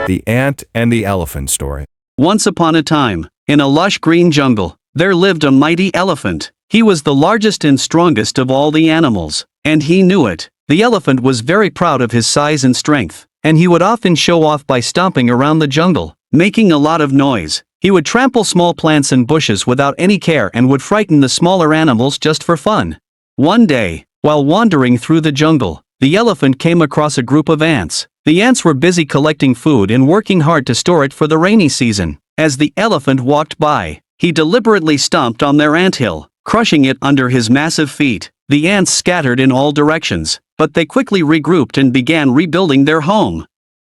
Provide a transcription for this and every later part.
The Ant and the Elephant Story. Once upon a time, in a lush green jungle, there lived a mighty elephant. He was the largest and strongest of all the animals, and he knew it. The elephant was very proud of his size and strength, and he would often show off by stomping around the jungle, making a lot of noise. He would trample small plants and bushes without any care and would frighten the smaller animals just for fun. One day, while wandering through the jungle, the elephant came across a group of ants. The ants were busy collecting food and working hard to store it for the rainy season. As the elephant walked by, he deliberately stomped on their anthill, crushing it under his massive feet. The ants scattered in all directions, but they quickly regrouped and began rebuilding their home.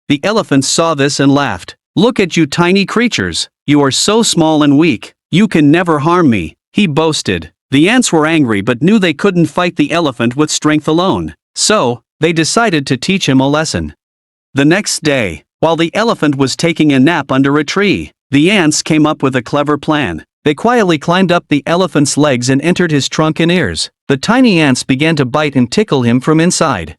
The elephant saw this and laughed. "Look at you tiny creatures, you are so small and weak, you can never harm me," he boasted. The ants were angry but knew they couldn't fight the elephant with strength alone, so they decided to teach him a lesson. The next day, while the elephant was taking a nap under a tree, the ants came up with a clever plan. They quietly climbed up the elephant's legs and entered his trunk and ears. The tiny ants began to bite and tickle him from inside.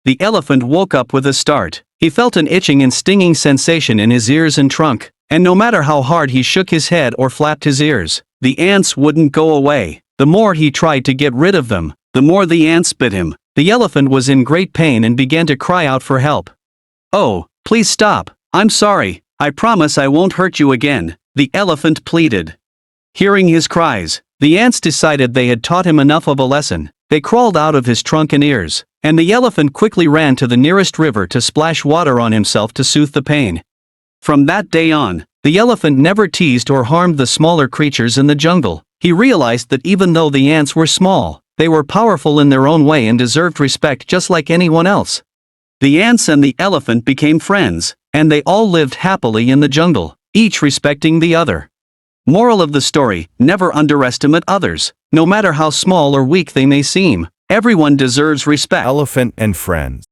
The elephant woke up with a start. He felt an itching and stinging sensation in his ears and trunk, and no matter how hard he shook his head or flapped his ears, the ants wouldn't go away. The more he tried to get rid of them, the more the ants bit him. The elephant was in great pain and began to cry out for help. "Oh, please stop. I'm sorry. I promise I won't hurt you again," the elephant pleaded. Hearing his cries, the ants decided they had taught him enough of a lesson. They crawled out of his trunk and ears, and the elephant quickly ran to the nearest river to splash water on himself to soothe the pain. From that day on, the elephant never teased or harmed the smaller creatures in the jungle. He realized that even though the ants were small, they were powerful in their own way and deserved respect just like anyone else. The ants and the elephant became friends, and they all lived happily in the jungle, each respecting the other. Moral of the story: never underestimate others. No matter how small or weak they may seem, everyone deserves respect. Elephant and Friends.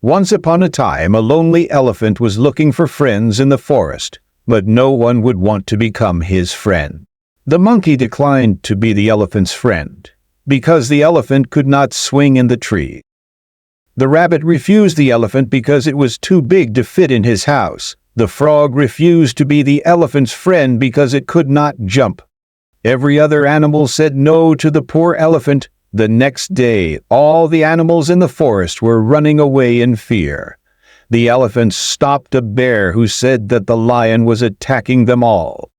Once upon a time, a lonely elephant was looking for friends in the forest, but no one would want to become his friend. The monkey declined to be the elephant's friend, because the elephant could not swing in the tree. The rabbit refused the elephant because it was too big to fit in his house. The frog refused to be the elephant's friend because it could not jump. Every other animal said no to the poor elephant. The next day, all the animals in the forest were running away in fear. The elephant stopped a bear who said that the lion was attacking them all.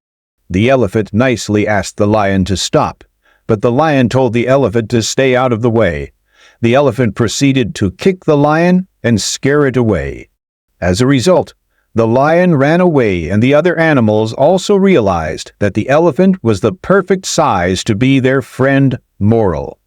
The elephant nicely asked the lion to stop, but the lion told the elephant to stay out of the way. The elephant proceeded to kick the lion and scare it away. As a result, the lion ran away, and the other animals also realized that the elephant was the perfect size to be their friend. Moral: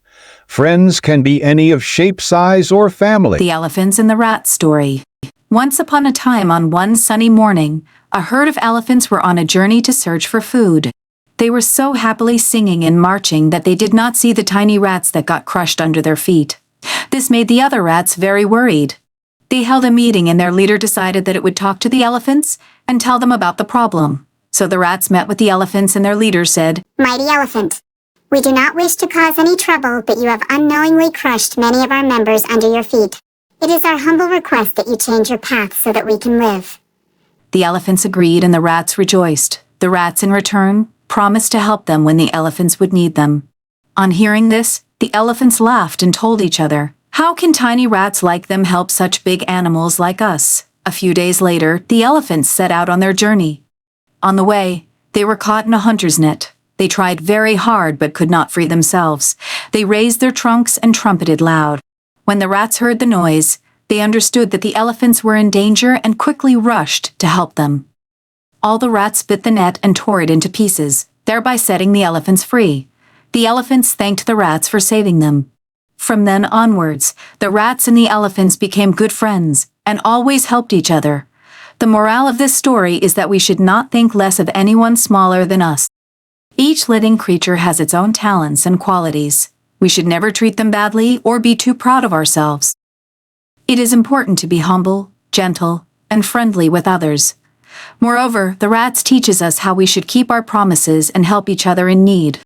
friends can be any of shape, size, or family. The Elephants and the Rat Story. Once upon a time, on one sunny morning, a herd of elephants were on a journey to search for food. They were so happily singing and marching that they did not see the tiny rats that got crushed under their feet. This made the other rats very worried. They held a meeting and their leader decided that it would talk to the elephants and tell them about the problem. So the rats met with the elephants and their leader said, "Mighty elephant, we do not wish to cause any trouble, but you have unknowingly crushed many of our members under your feet. It is our humble request that you change your path so that we can live." The elephants agreed and the rats rejoiced. The rats, in return, promised to help them when the elephants would need them. On hearing this, the elephants laughed and told each other, "How can tiny rats like them help such big animals like us?" A few days later, the elephants set out on their journey. On the way, they were caught in a hunter's net. They tried very hard but could not free themselves. They raised their trunks and trumpeted loud. When the rats heard the noise, they understood that the elephants were in danger and quickly rushed to help them. All the rats bit the net and tore it into pieces, thereby setting the elephants free. The elephants thanked the rats for saving them. From then onwards, the rats and the elephants became good friends and always helped each other. The morale of this story is that we should not think less of anyone smaller than us. Each living creature has its own talents and qualities. We should never treat them badly or be too proud of ourselves. It is important to be humble, gentle, and friendly with others. Moreover, the rats teaches us how we should keep our promises and help each other in need.